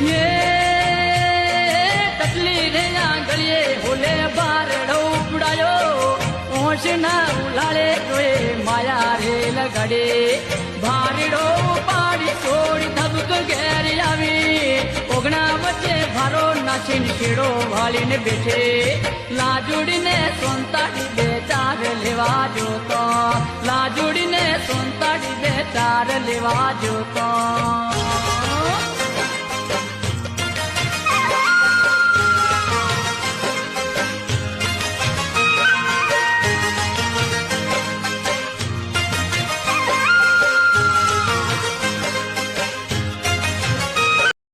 ये तकली रे आंगलिए होले बारड़ो उड़ायो ओशना उलाले रोए माया रे लगड़े भारड़ो पाड़ी छोड़ी धबक घेर आवी ओगना वच्चे भारो नाचीन खेड़ो वालीने बैठे लाजुड़ीने सोंताड़ी बेचार लेवा जोतो लाजुड़ीने सोंताड़ी बेचार लेवा जोतो